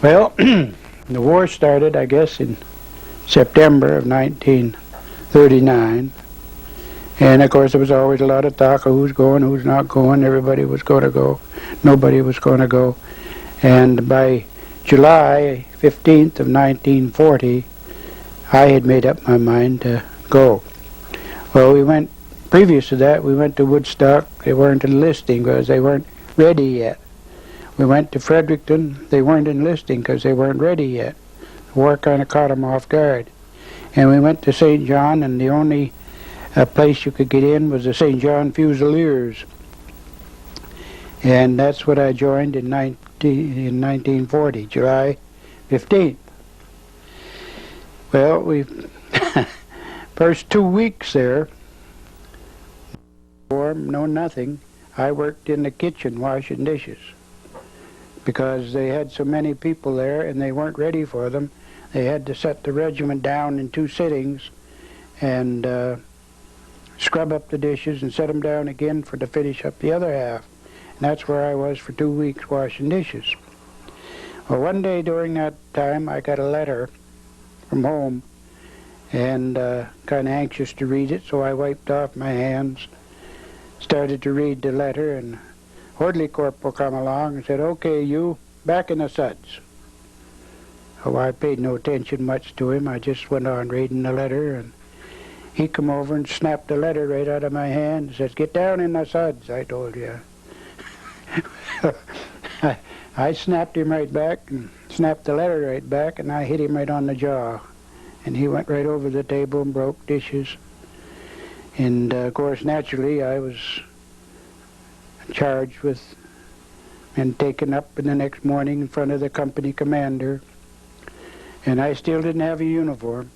Well, the war started, I guess, in September of 1939. And of course there was always a lot of talk of who's going, who's not going. Everybody was going to go. Nobody was going to go. And by July 15th of 1940, I had made up my mind to go. Well, previous to that, we went to Woodstock. They weren't enlisting because they weren't ready yet. We went to Fredericton. They weren't enlisting because they weren't ready yet. The war kind of caught them off guard. And we went to St. John, and the only place you could get in was the St. John Fusiliers. And that's what I joined in 1940, July 15th. Well, we first 2 weeks there, no nothing, I worked in the kitchen washing dishes because they had so many people there and they weren't ready for them. They had to set the regiment down in 2 sittings and scrub up the dishes and set them down again to finish up the other half. And that's where I was for 2 weeks washing dishes. Well, one day during that time I got a letter from home and kind of anxious to read it, so I wiped off my hands, started to read the letter, and Orderly Corporal come along and said, "Okay, you, back in the suds." Oh, I paid no attention much to him. I just went on reading the letter, and he come over and snapped the letter right out of my hand and says, "Get down in the suds," I told you. I snapped him right back and snapped the letter right back, and I hit him right on the jaw. And he went right over the table and broke dishes. And of course, naturally, I was charged with and taken up in the next morning in front of the company commander. And I still didn't have a uniform.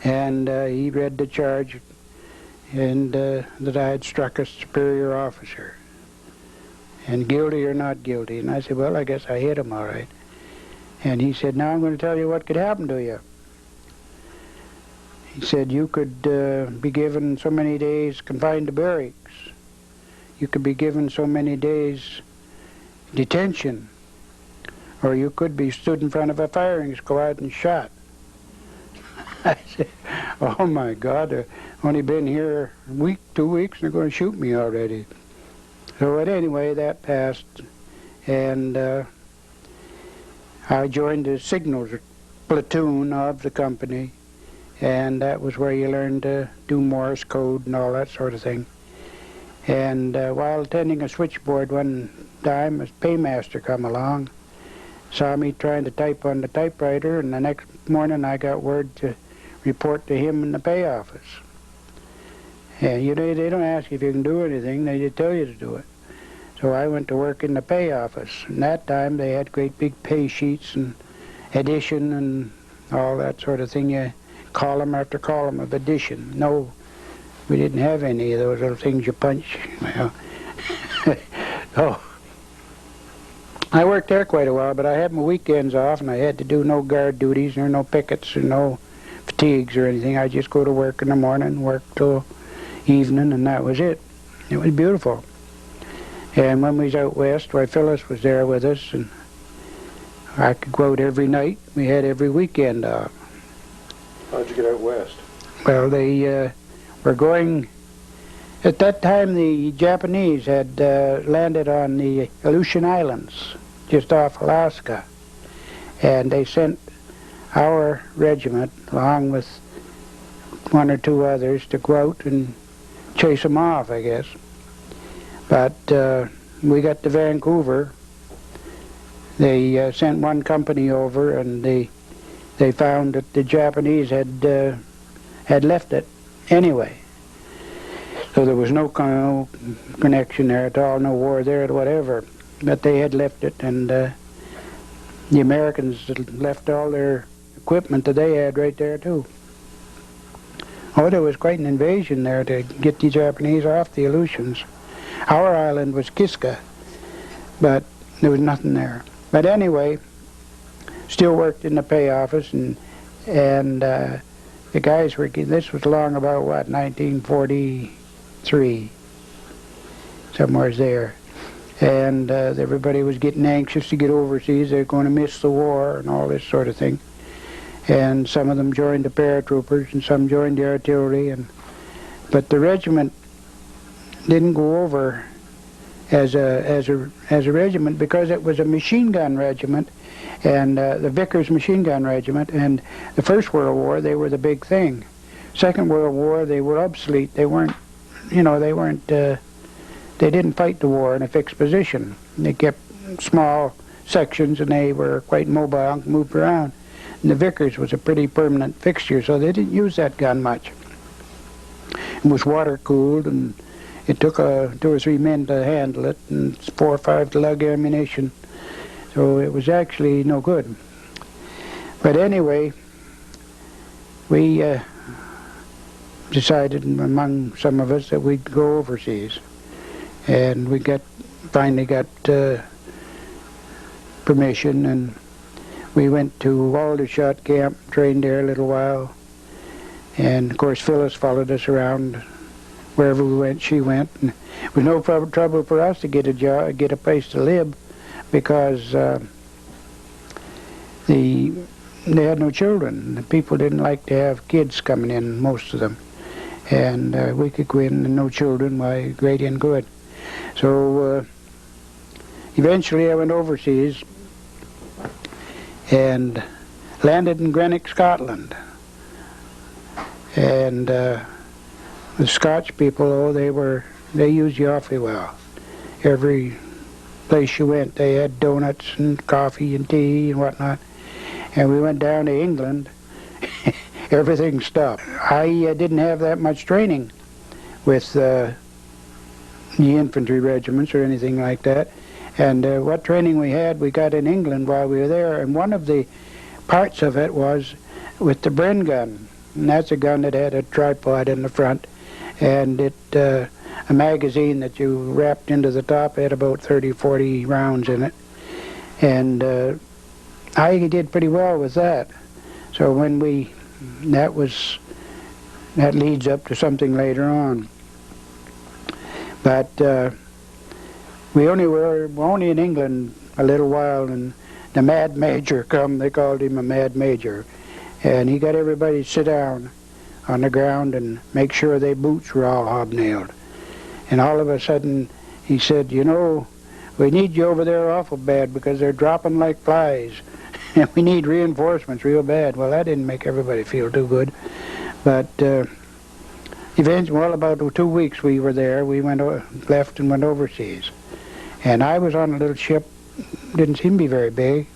And he read the charge and that I had struck a superior officer. And guilty or not guilty. And I said, well, I guess I hit him all right. And he said, now I'm going to tell you what could happen to you. He said, you could be given so many days confined to barracks. You could be given so many days detention. Or you could be stood in front of a firing squad and shot. I said, oh my God, I've only been here a week, 2 weeks, and they're going to shoot me already. So anyway, that passed, and I joined the signals platoon of the company, and that was where you learned to do Morse code and all that sort of thing. And while attending a switchboard one time, a paymaster come along, saw me trying to type on the typewriter, and the next morning I got word to report to him in the pay office. And they don't ask if you can do anything, they just tell you to do it. So I went to work in the pay office. And that time they had great big pay sheets and addition and all that sort of thing. You column after column of addition. No, we didn't have any of those little things you punch. Well, oh. I worked there quite a while, but I had my weekends off, and I had to do no guard duties, or no pickets, or no fatigues or anything. I just go to work in the morning, work till evening, and that was it. It was beautiful. And when we was out west, why Phyllis was there with us, and I could go out every night. We had every weekend off. How'd you get out west? Well, they were going... At that time, the Japanese had landed on the Aleutian Islands, just off Alaska. And they sent our regiment, along with 1 or 2 others, to go out and chase them off, I guess. But we got to Vancouver. They sent one company over, and they found that the Japanese had left it anyway. So there was no connection there at all, no war there, whatever. But they had left it, and the Americans had left all their equipment that they had right there too. Oh, there was quite an invasion there to get the Japanese off the Aleutians. Our island was Kiska, but there was nothing there. But anyway, still worked in the pay office, and the guys were, this was long about, what, 1943, somewhere there. and everybody was getting anxious to get overseas. They were going to miss the war and all this sort of thing. And some of them joined the paratroopers, and some joined the artillery. But the regiment didn't go over as a regiment because it was a machine gun regiment, and the Vickers machine gun regiment. And the First World War, they were the big thing. Second World War, they were obsolete. They weren't, they didn't fight the war in a fixed position. They kept small sections, and they were quite mobile and moved around. And the Vickers was a pretty permanent fixture, so they didn't use that gun much. It was water cooled, and it took 2 or 3 men to handle it, and 4 or 5 to lug ammunition. So it was actually no good. But anyway, we decided among some of us that we'd go overseas. And we finally got permission, and we went to Aldershot Camp, trained there a little while. And of course Phyllis followed us around wherever we went. She went, and it was no trouble for us to get a job, get a place to live, because they had no children. The people didn't like to have kids coming in, most of them, and we could go in and no children. Why, great and good. So eventually I went overseas and landed in Greenock, Scotland. And the Scotch people, they used you awfully well. Every place you went, they had donuts and coffee and tea and whatnot. And we went down to England, everything stopped. I didn't have that much training with the infantry regiments or anything like that. And what training we had, we got in England while we were there. And one of the parts of it was with the Bren gun. And that's a gun that had a tripod in the front. And a magazine that you wrapped into the top had about 30, 40 rounds in it. And I did pretty well with that. So when that leads up to something later on. But we were only in England a little while, and the Mad Major come. They called him a Mad Major, and he got everybody to sit down on the ground and make sure their boots were all hobnailed. And all of a sudden he said, we need you over there awful bad because they're dropping like flies, and we need reinforcements real bad. Well, that didn't make everybody feel too good, but eventually, about 2 weeks we were there. We left and went overseas. And I was on a little ship, didn't seem to be very big,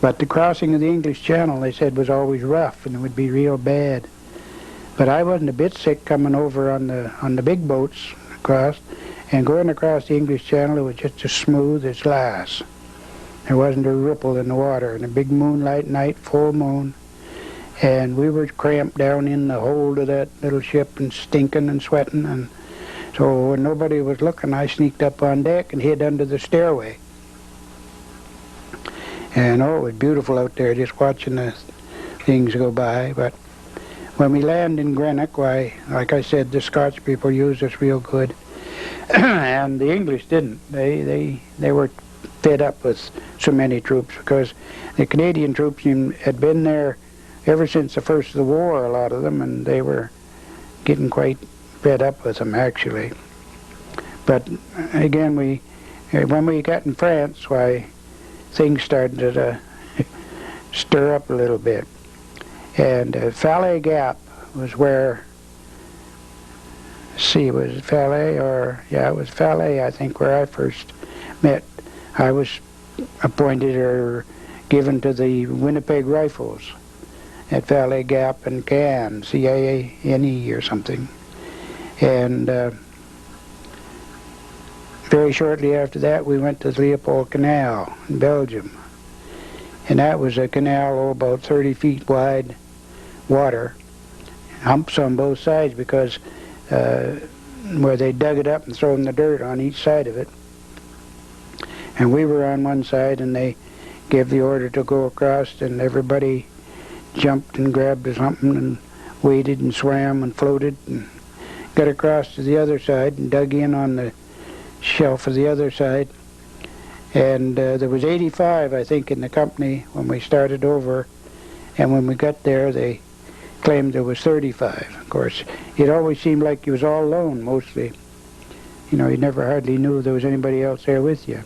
but the crossing of the English Channel, they said, was always rough and it would be real bad. But I wasn't a bit sick coming over on the big boats across, and going across the English Channel, it was just as smooth as glass. There wasn't a ripple in the water, and a big moonlight night, full moon. And we were cramped down in the hold of that little ship and stinking and sweating. And so when nobody was looking, I sneaked up on deck and hid under the stairway. And it was beautiful out there just watching the things go by. But when we land in Greenock, why, like I said, the Scotch people used us real good. And the English didn't. They were fed up with so many troops, because the Canadian troops had been there ever since the first of the war, a lot of them, and they were getting quite fed up with them, actually. But again, when we got in France, why, things started to stir up a little bit. And Falaise Gap was where, was it Falaise, it was Falaise, I think, where I first met. I was appointed or given to the Winnipeg Rifles at Falaise Gap and Cannes, C-A-N-E or something. And very shortly after that, we went to the Leopold Canal in Belgium. And that was a canal about 30 feet wide, water, humps on both sides, because where they dug it up and thrown the dirt on each side of it. And we were on one side, and they gave the order to go across, and everybody jumped and grabbed something and waded and swam and floated and got across to the other side and dug in on the shelf of the other side. And there was 85, I think, in the company when we started over. And when we got there, they claimed there was 35. Of course, it always seemed like you was all alone, mostly. You know, you never hardly knew there was anybody else there with you.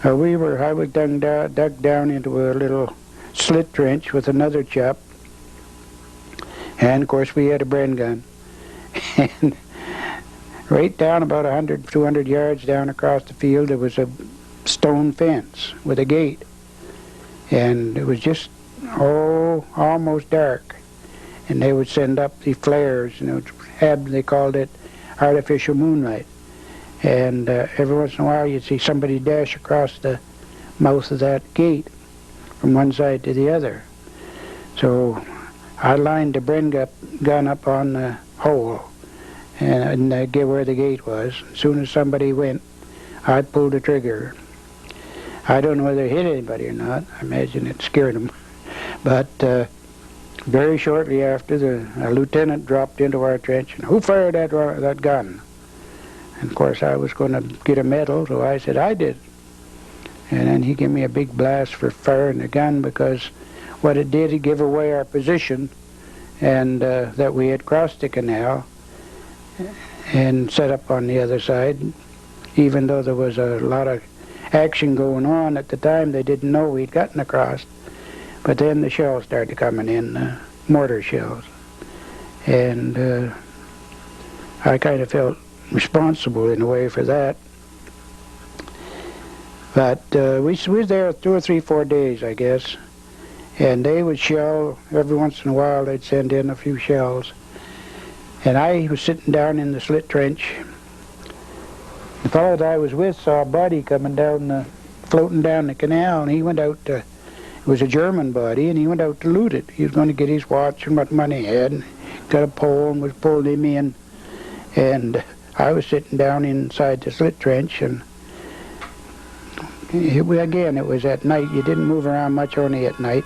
I was dug down into a little slit trench with another chap. And, of course, we had a Bren gun. And right down about 100, 200 yards down across the field, there was a stone fence with a gate. And it was just, almost dark. And they would send up the flares, you know, they called it artificial moonlight. And every once in a while you'd see somebody dash across the mouth of that gate from one side to the other. So I lined the Bren gun up on the hole and get where the gate was. As soon as somebody went, I'd pull the trigger. I don't know whether it hit anybody or not. I imagine it scared them. But very shortly after, a lieutenant dropped into our trench, and who fired that gun? And of course I was going to get a medal, so I said I did. And then he gave me a big blast for firing the gun, because what it did, it gave away our position, and that we had crossed the canal and set up on the other side. Even though there was a lot of action going on at the time, they didn't know we'd gotten across. But then the shells started coming in, mortar shells. And I kind of felt responsible in a way for that. But we was there 2 or 3, 4 days, I guess. And they would shell, every once in a while they'd send in a few shells. And I was sitting down in the Slit Trench. The fellow that I was with saw a body coming down, floating down the canal, and he went out to, it was a German body, and he went out to loot it. He was going to get his watch and what money he had, and got a pole and was pulled him in. And I was sitting down inside the Slit Trench, and again, it was at night. You didn't move around much, only at night.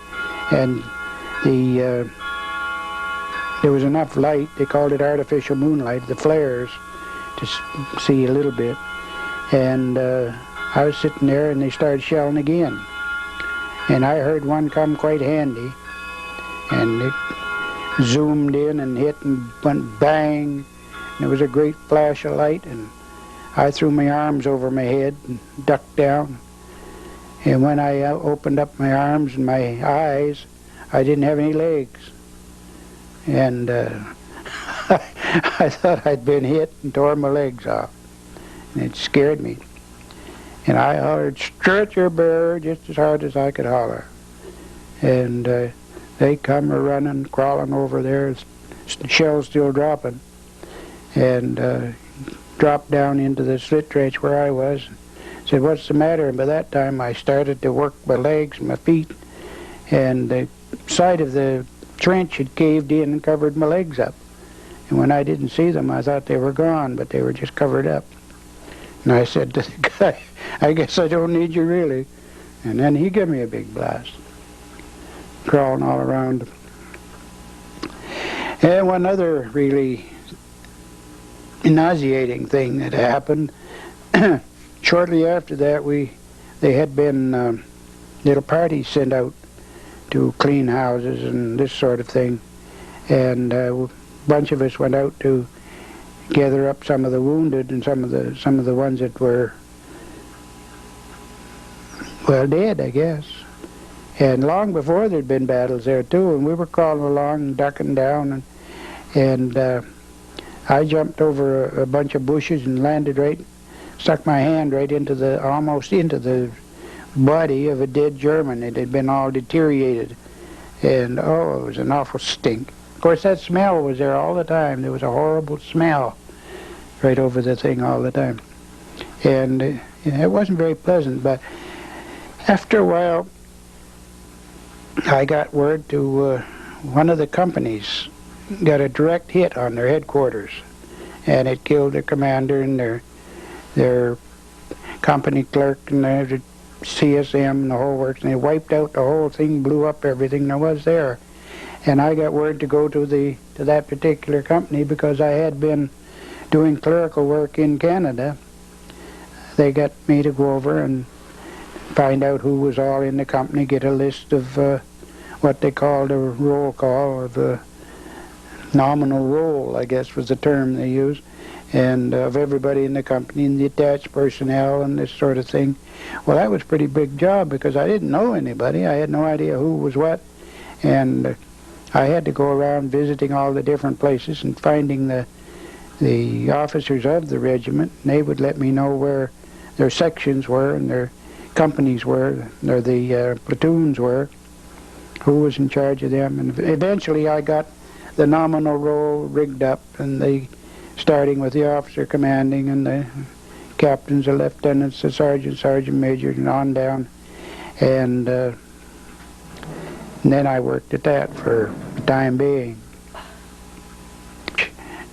And there was enough light, they called it artificial moonlight, the flares, to see a little bit. And I was sitting there, and they started shelling again. And I heard one come quite handy, and it zoomed in and hit and went bang. And there was a great flash of light, and I threw my arms over my head and ducked down. And when I opened up my arms and my eyes, I didn't have any legs. And I thought I'd been hit and tore my legs off. And it scared me. And I hollered, "Stretcher bearer," just as hard as I could holler. And they come running, crawling over there, the shells still dropping. And dropped down into the Slit Trench where I was. Said, "What's the matter?" And by that time I started to work my legs and my feet. And the side of the trench had caved in and covered my legs up. And when I didn't see them, I thought they were gone, but they were just covered up. And I said to the guy, "I guess I don't need you really." And then he gave me a big blast, crawling all around. And one other really nauseating thing that happened, shortly after that, they had been little parties sent out to clean houses and this sort of thing. And a bunch of us went out to gather up some of the wounded and some of the ones that were, well, dead, I guess. And long before there'd been battles there too, and we were crawling along and ducking down, and I jumped over a bunch of bushes and landed stuck my hand right almost into the body of a dead German. It had been all deteriorated, and it was an awful stink. Of course, that smell was there all the time. There was a horrible smell right over the thing all the time, and it wasn't very pleasant. But after a while, I got word to one of the companies got a direct hit on their headquarters, and it killed their commander and their company clerk and their CSM and the whole works, and they wiped out the whole thing, blew up everything there was there. And I got word to go to that particular company because I had been doing clerical work in Canada. They got me to go over and find out who was all in the company, get a list of what they called a roll call, or the nominal roll, I guess was the term they used, and of everybody in the company and the attached personnel and this sort of thing. Well, that was a pretty big job because I didn't know anybody. I had no idea who was what, and I had to go around visiting all the different places and finding the officers of the regiment, and they would let me know where their sections were and their companies were, or the platoons were, who was in charge of them. And eventually I got the nominal roll rigged up, and they, starting with the officer commanding and the captains, the lieutenants, the sergeant, sergeant major, and on down. And then I worked at that for the time being.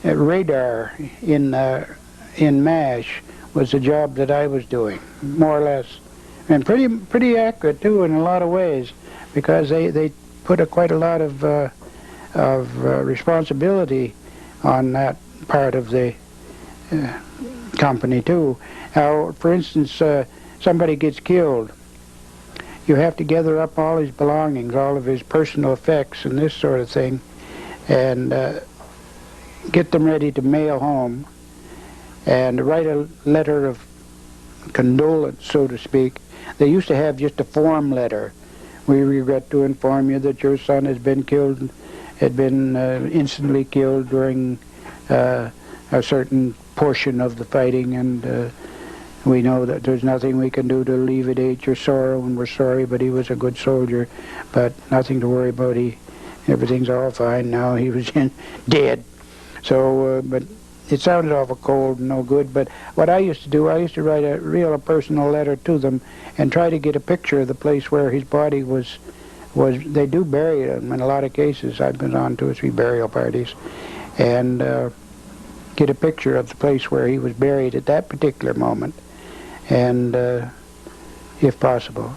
Radar in MASH was the job that I was doing, more or less, and pretty accurate too in a lot of ways, because they put quite a lot of responsibility on that part of the company too. Now, for instance, somebody gets killed, you have to gather up all his belongings, all of his personal effects and this sort of thing, and get them ready to mail home, and write a letter of condolence, so to speak. They used to have just a form letter. We regret to inform you that your son has been killed, had been instantly killed during a certain portion of the fighting, and we know that there's nothing we can do to alleviate your sorrow, and we're sorry, but he was a good soldier, but nothing to worry about. Everything's all fine now. He was dead. So, but it sounded awful cold and no good. But what I used to do, I used to write a real personal letter to them and try to get a picture of the place where his body was. They do bury him in a lot of cases. I've been on 2 or 3 burial parties, and get a picture of the place where he was buried at that particular moment, and if possible,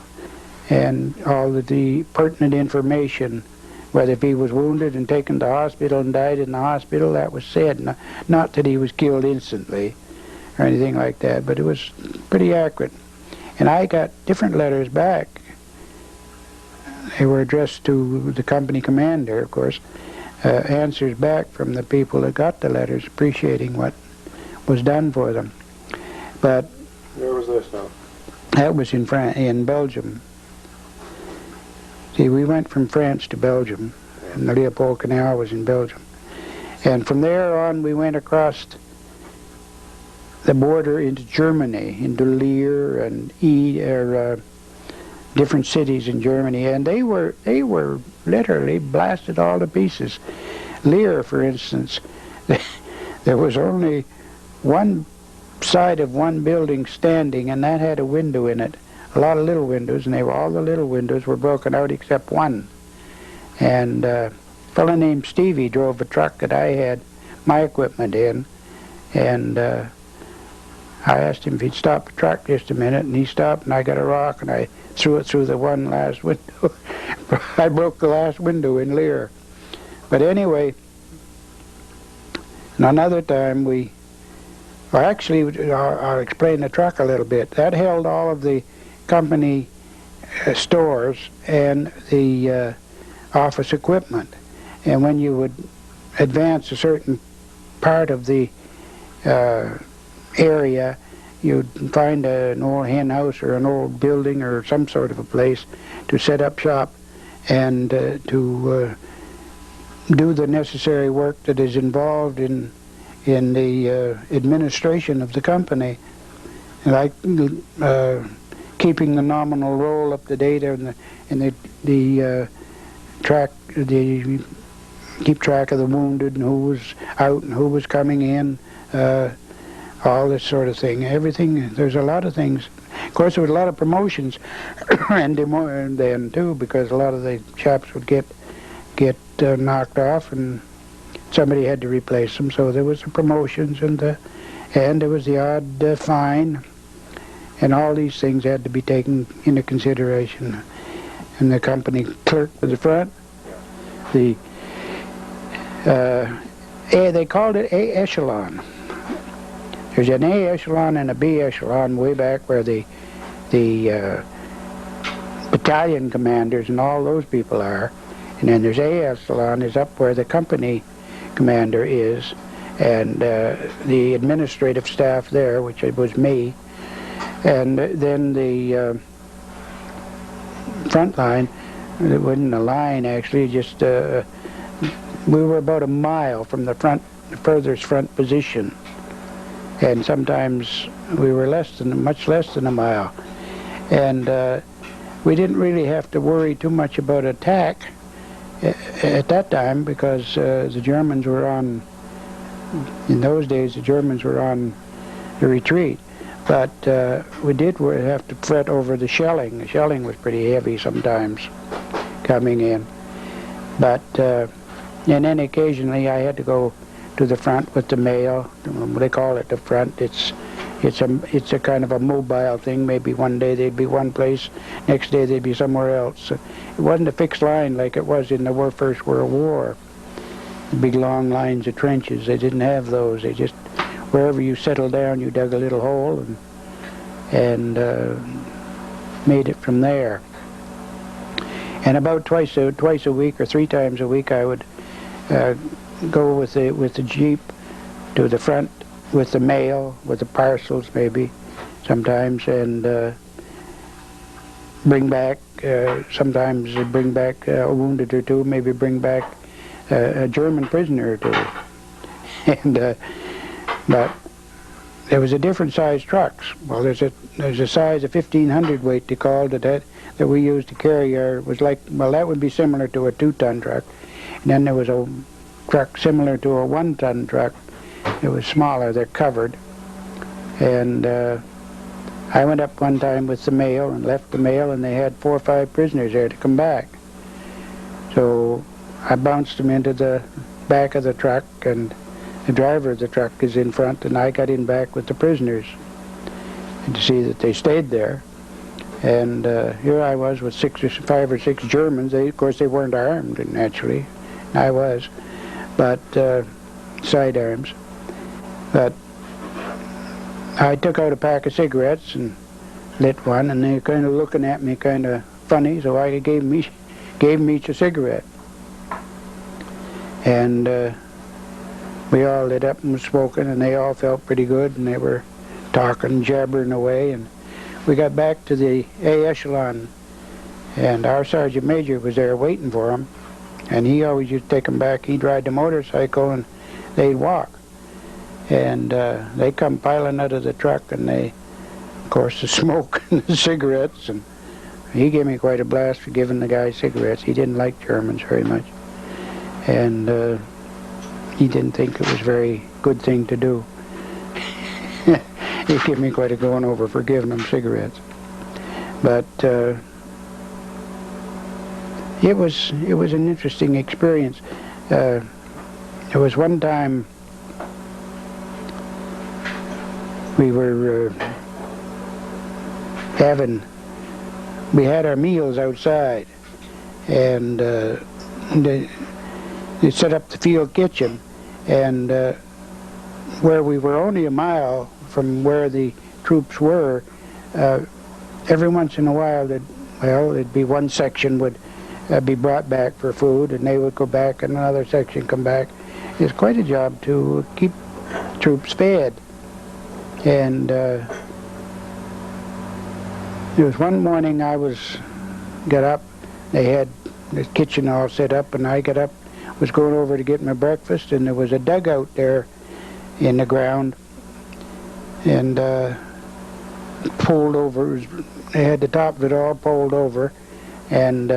and all of the pertinent information, whether if he was wounded and taken to hospital and died in the hospital, that was said. Not that he was killed instantly or anything like that, but it was pretty accurate. And I got different letters back. They were addressed to the company commander, of course, answers back from the people that got the letters appreciating what was done for them. But where was this now? that was in Belgium. See, we went from France to Belgium, and the Leopold Canal was in Belgium. And from there on, we went across the border into Germany, into Leer and different cities in Germany, and they were literally blasted all to pieces. Leer, for instance, there was only one side of one building standing, and that had a window in it. A lot of little windows, and all the little windows were broken out except one. And a fellow named Stevie drove a truck that I had my equipment in, and I asked him if he'd stop the truck just a minute, and he stopped, and I got a rock, and I threw it through the one last window. I broke the last window in Leer. But anyway, and another time I'll explain the truck a little bit. That held all of the company stores and the office equipment. And when you would advance a certain part of the area, you'd find an old hen house or an old building or some sort of a place to set up shop and to do the necessary work that is involved in the administration of the company, like keeping the nominal roll up to date, and keep track of the wounded and who was out and who was coming in, all this sort of thing. Everything. There's a lot of things. Of course, there was a lot of promotions and then too, because a lot of the chaps would get knocked off, and somebody had to replace them. So there was the promotions, and there was the odd fine, and all these things had to be taken into consideration. And the company clerk at the front, they called it A echelon. There's an A echelon and a B echelon way back where the battalion commanders and all those people are. And then there's A echelon is up where the company commander is, and the administrative staff there, which was me, and then the front line. It wasn't a line actually, just we were about a mile from the furthest front position, and sometimes we were much less than a mile, and we didn't really have to worry too much about attack at that time, because the Germans were in those days the Germans were on the retreat. But we did have to fret over the shelling. The shelling was pretty heavy sometimes coming in. But and then occasionally I had to go to the front with the mail. They call it the front. It's a kind of a mobile thing. Maybe one day they'd be one place, next day they'd be somewhere else. It wasn't a fixed line like it was in the First World War. The big long lines of trenches. They didn't have those. They just, wherever you settled down, you dug a little hole and made it from there. And about twice a week or 3 times a week, I would go with the jeep to the front with the mail, with the parcels maybe sometimes, and bring back, sometimes bring back a wounded or two, maybe bring back a German prisoner or two. And but there was a different size trucks. Well, there's a size of 1500 weight they called it that we used to carry. It was like, well, that would be similar to a 2-ton truck. And then there was a truck similar to a 1-ton truck. It was smaller. They're covered. And I went up one time with the mail and left the mail, and they had 4 or 5 prisoners there to come back. So I bounced them into the back of the truck, and the driver of the truck is in front, and I got in back with the prisoners, and to see that they stayed there. And here I was with 5 or 6 Germans. Of course, they weren't armed, naturally. I was, but sidearms. But I took out a pack of cigarettes and lit one, and they were kind of looking at me kind of funny, so I gave them each a cigarette. And we all lit up and was smoking, and they all felt pretty good, and they were talking, jabbering away, and we got back to the A echelon, and our sergeant major was there waiting for them, and he always used to take them back. He'd ride the motorcycle, and they'd walk. And they come piling out of the truck, and they, of course, the smoke and the cigarettes, and he gave me quite a blast for giving the guy cigarettes. He didn't like Germans very much, and he didn't think it was a very good thing to do. He gave me quite a going over for giving him cigarettes. But it was an interesting experience. There was one time we were we had our meals outside, and they set up the field kitchen, and where we were only a mile from where the troops were, every once in a while there'd be one section would be brought back for food, and they would go back, and another section come back. It's quite a job to keep troops fed. And there was one morning got up, they had the kitchen all set up, and I got up, was going over to get my breakfast, and there was a dugout there in the ground, and pulled over. They had the top of it all pulled over, and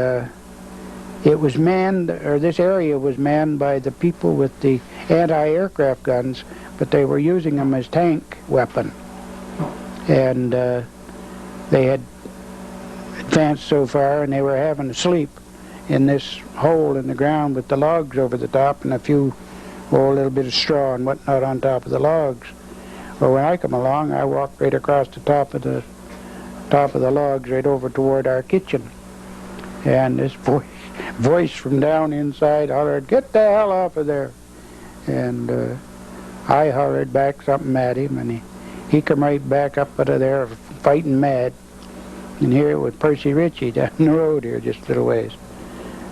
it was manned, or this area was manned by the people with the anti-aircraft guns, but they were using them as tank weapon. And they had advanced so far, and they were having to sleep in this hole in the ground with the logs over the top and a little bit of straw and whatnot on top of the logs. Well, when I come along, I walked right across the top of the logs right over toward our kitchen, and this voice from down inside hollered, "Get the hell off of there!" And I hollered back something at him, and he come right back up out of there fighting mad. And here it was Percy Ritchie down the road here, just a little ways.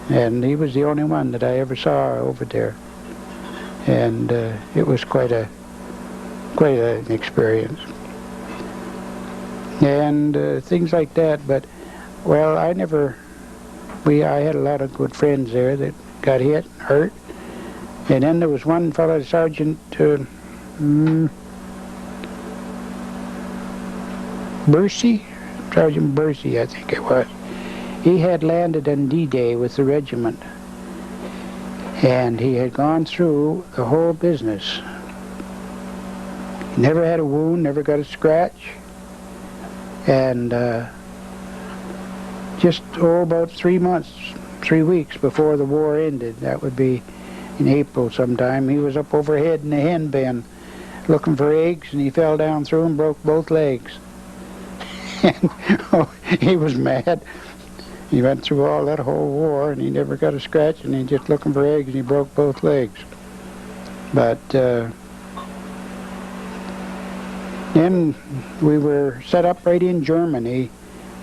And he was the only one that I ever saw over there. And it was quite an experience. And things like that. But, well, I had a lot of good friends there that got hurt. And then there was one fellow, Sergeant Bursey, Sergeant Bursey, I think it was. He had landed on D-Day with the regiment, and he had gone through the whole business. He never had a wound, never got a scratch, and just about 3 weeks before the war ended, that would be in April sometime, he was up overhead in the hen pen looking for eggs, and he fell down through and broke both legs. And he was mad. He went through all that whole war, and he never got a scratch, and he just looking for eggs, and he broke both legs. But then we were set up right in Germany,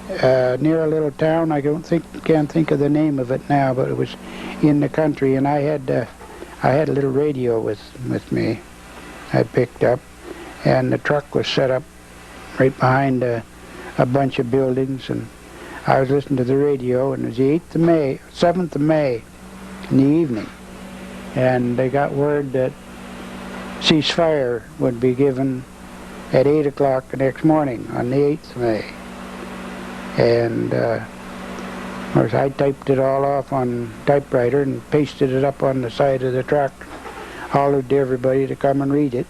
near a little town. I can't think of the name of it now, but it was in the country, and I had a little radio with me. I picked up, and the truck was set up right behind a bunch of buildings, and I was listening to the radio, and it was the 7th of May in the evening, and they got word that ceasefire would be given at 8 o'clock the next morning on the 8th of May. And of course I typed it all off on typewriter and pasted it up on the side of the truck, hollered to everybody to come and read it,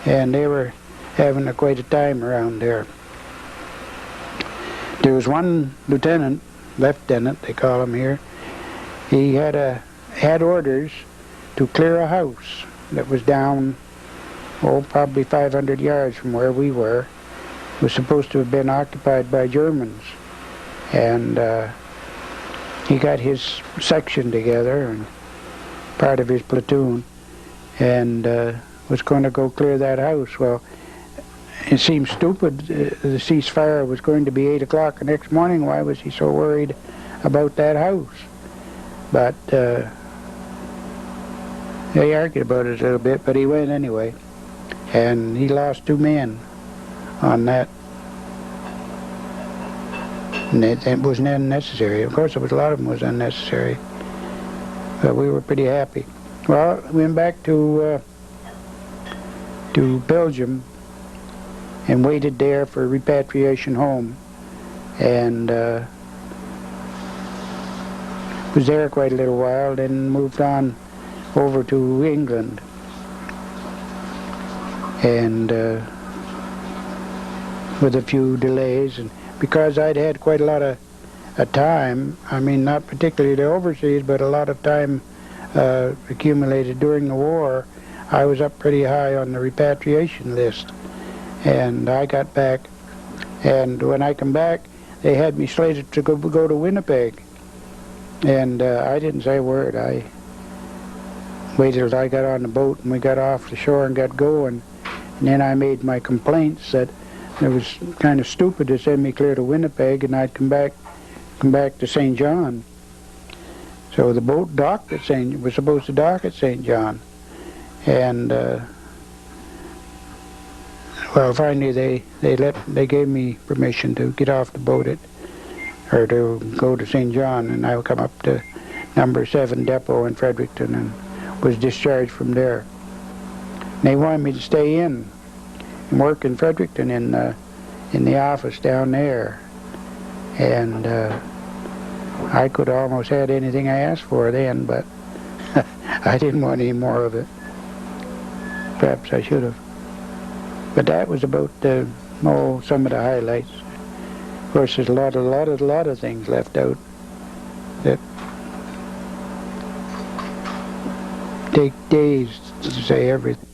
and they were having quite a time around there. There was one lieutenant they call him here. He had orders to clear a house that was down, probably 500 yards from where we were. It was supposed to have been occupied by Germans. And he got his section together, and part of his platoon, and was going to go clear that house. Well, it seemed stupid. The ceasefire was going to be 8 o'clock the next morning. Why was he so worried about that house? But they argued about it a little bit, but he went anyway. And he lost 2 men on that. And it wasn't unnecessary. Of course, a lot of them was unnecessary. But we were pretty happy. Well, we went back to Belgium and waited there for repatriation home, and was there quite a little while, then moved on over to England, and with a few delays, and because I'd had quite a lot of time, I mean not particularly to overseas, but a lot of time accumulated during the war, I was up pretty high on the repatriation list. And I got back, and when I come back, they had me slated to go to Winnipeg. And I didn't say a word. I waited till I got on the boat and we got off the shore and got going. And then I made my complaints that it was kind of stupid to send me clear to Winnipeg, and I'd come back to St. John. So the boat was supposed to dock at St. John, and well, finally they gave me permission to get off the boat or to go to St. John, and I would come up to number 7 depot in Fredericton and was discharged from there. And they wanted me to stay in and work in Fredericton in the office down there, and I could almost had anything I asked for then, but I didn't want any more of it. Perhaps I should have. But that was about some of the highlights. Of course, there's a lot of things left out that take days to say everything.